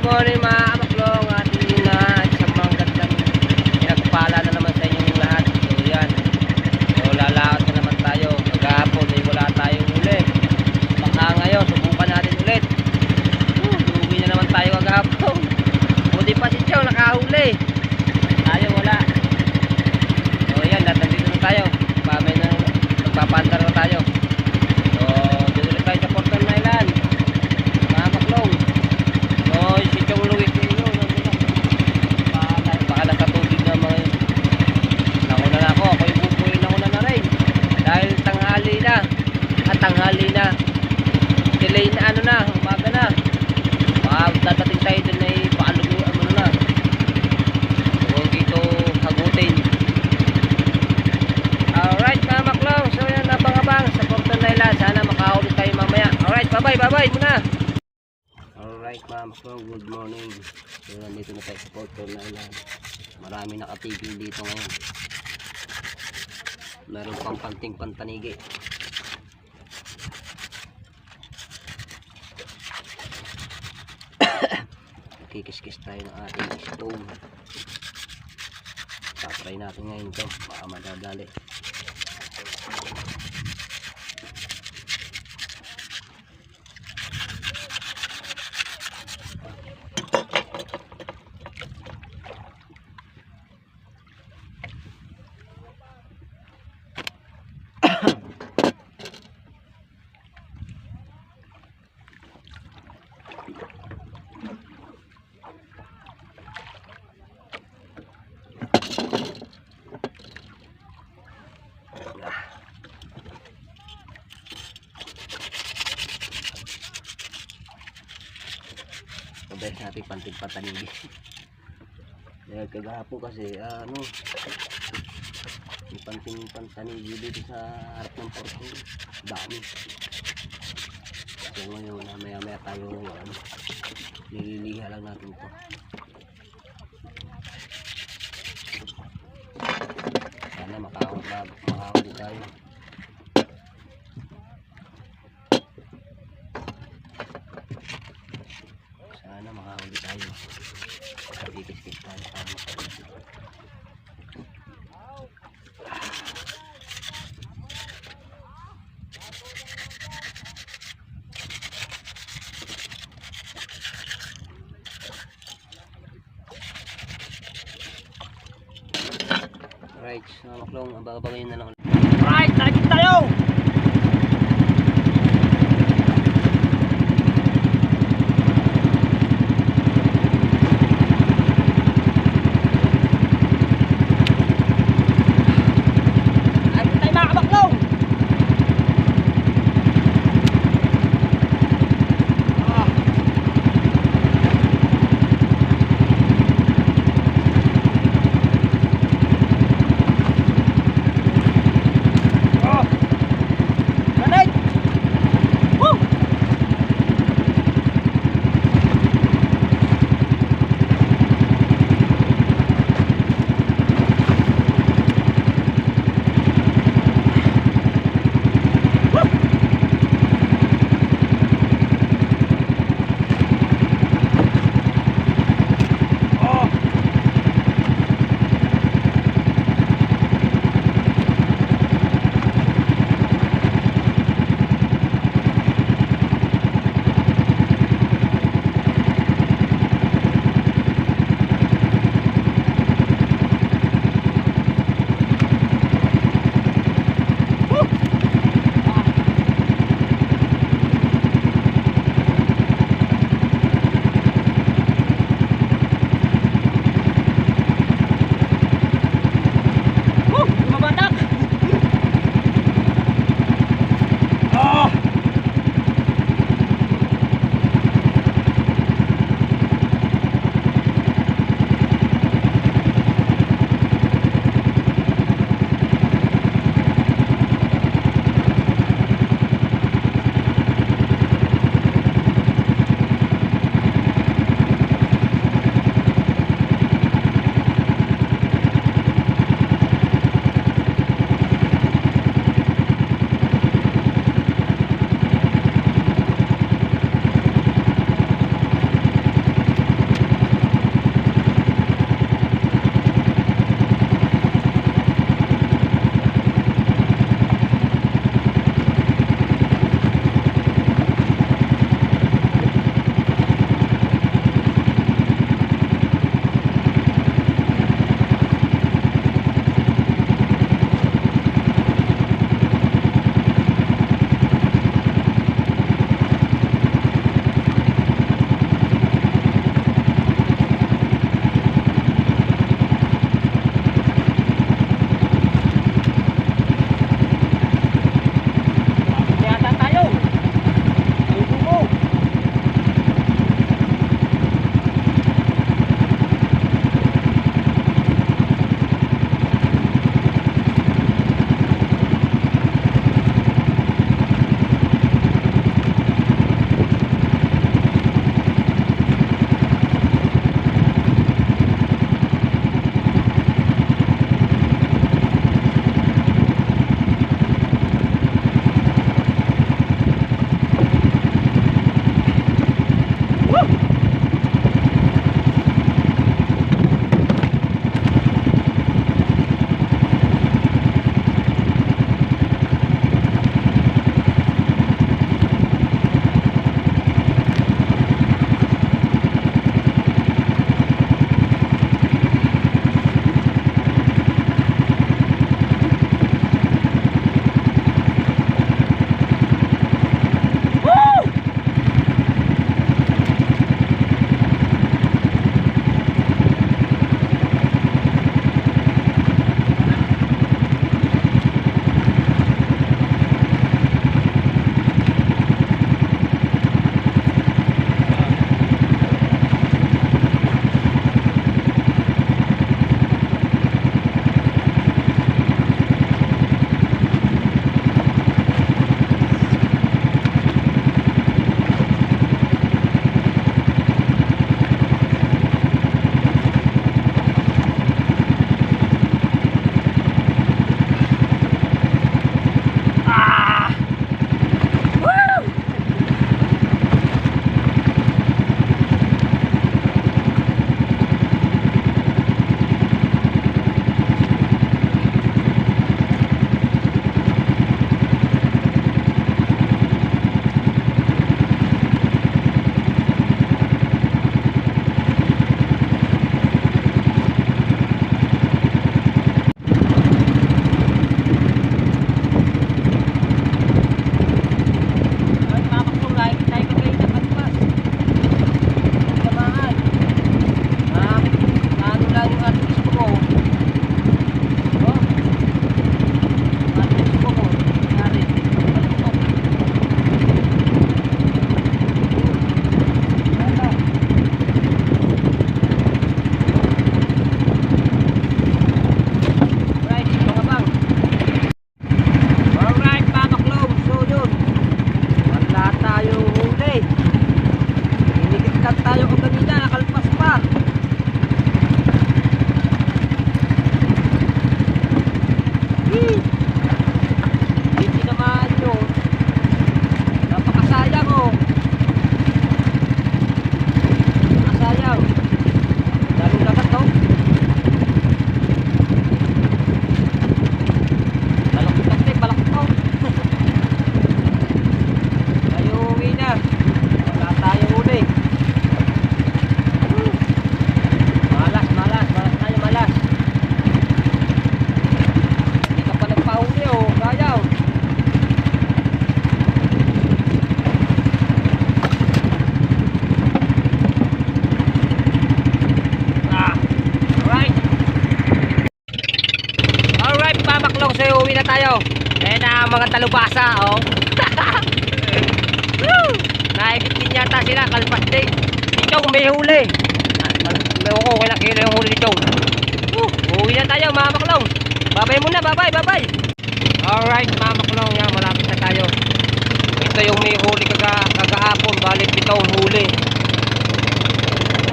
morning mga kamaklong at na isang mga gandang pinagpala na naman sa inyong lahat. So yan, so lalaot na naman tayo. Maghapon ay wala tayong uli, baka ngayon subukan natin ulit. Dugi na naman tayo maghapon. Buti pa si Chow nakahuli, tayo wala. So yan, nandito na tayo, pamay na magpapandar na tayo. So dito ulit tayo sa Portal Island mga kamaklong. So si Chow luwit ko yun, baka nakatubig na mga yun. Nauna na ako yung bubuhin, nauna na rin dahil tanghali na at tanghali na, delay na, ano na, umaga na. Dadating tayo dun ay paalugo, ano na, huwag dito hagutin. Alright mga maklaw, so yan, abang-abang sa Portal Island. Sana makahuli tayo mamaya. Alright, bye-bye muna. Alright mga maklaw, good morning. So nandito na tayo sa Portal Island. Marami nakatigil dito ngayon. Meron pang panting pantanigi. Kikis-kis tayo ng ating stone. Tatry natin ngayon to, baka madadali. Sabay natin panting patanigi. Dahil kagapo kasi ano, yung panting pantanigi dito sa harap ng Portal, dami. So ngayon maya tayo ano, nililiha lang natin to. Sana makahuli tayo. Sana makahuli tayo. Kikis-kis tayo para makahuli. Right, so maklong, abang-abangin na lang. Right, nakikita tayo! Agad tayo kanina, nakalpas pa. Hindi naman yun. Napakasayang oh. Napakasayang. Daming dagat oh. Balakot kasi, balakot oh. Tayo uwi na. Wala tayo uli. Malas tayo malas. Hindi ka pa nagpahuli oh, kayaw. Alright pamaklong, so uwi na tayo. Ayan na ang mga talubasa oh. Naibit din yata sila, kalpas din. Si Chong may huli. May ko kailang kilo yung huli ni Chong. Uwi na tayo mga maklong. Babay muna, babay. Alright mga maklong, yan, malapit na tayo. Ito yung may huli kagahapon, balik pitong huli.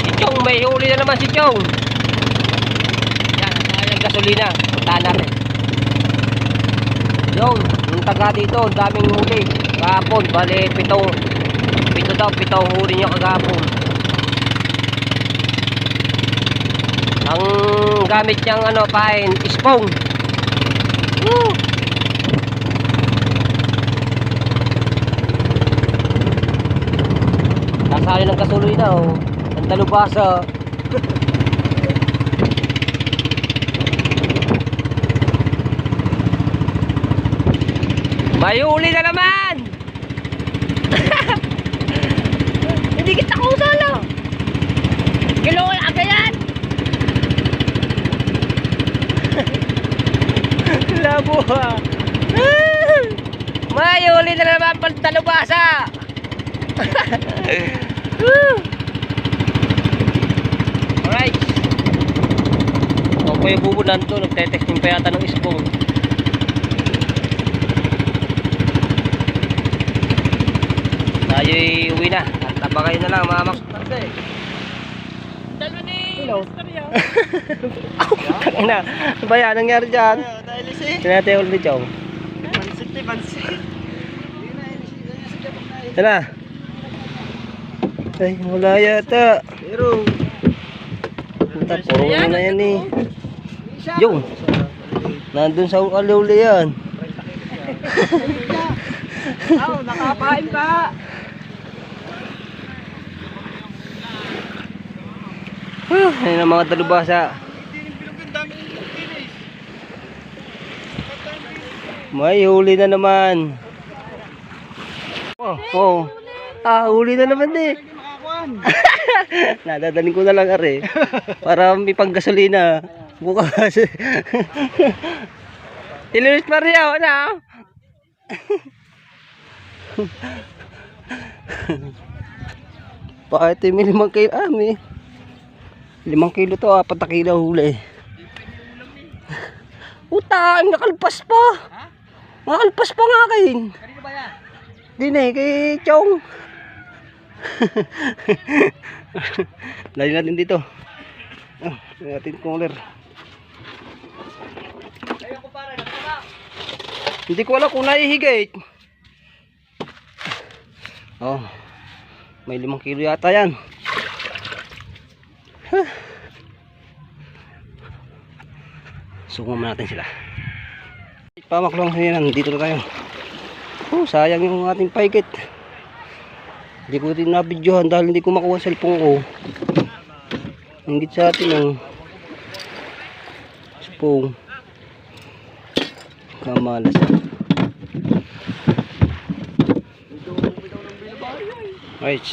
Si Chong may huli na naman si Chong. Yan, ang gasolina. Puntahan natin. Yung taga dito, daming huli. Kahapon, balik pitong huli niya kagahapon. Ang gamit niyang ano, pain, ispong. Woo! Nasali ng kasuloy na oh. Ang talubasa. May huli na naman. Hindi kita kusala. Kilo lang yan. Labo ha. May huli na naman pang talubasa. Alright. Ako yung bubunan to. Nagtetesting pa yata ng ispong. Tayo'y uwi na. At tabakay na lang mga mak. Dalo ni Mr. Yaw. Ano ba yan? Nangyari dyan? Sinate ulit Chong. Pansit. Yan na. Ay, wala yata. Pero Puta, puro na yan eh. Yung nandun sa aluli yan. nakapain pa. Ayun ang mga talubasa. May huli na naman. Oh. Huli na naman din. Nadadaling ko na lang are. Para may panggasolina. Bukas. Tilulis Maria, ano? Bakit may 5 kilo? May 5 kilo to, 4 kilo huli. Puta, nakalpas pa. Nakalpas pa nga kayo. Kanino ba yan? Din eh, kay Chong. Lali natin dito. Natin cooler. Ayun ko pare, nakita. Hindi ko alam kung naihigit. Oh, may 5 kilo yata yan. Sumama natin sila. Pamaklong yan, dito na tayo. Sayang yung ating paikit. Hindi ko rin nabidyohan dahil hindi ko makuha sa cellphone ko. Hingit sa atin ang spoon. Kamalas. Right.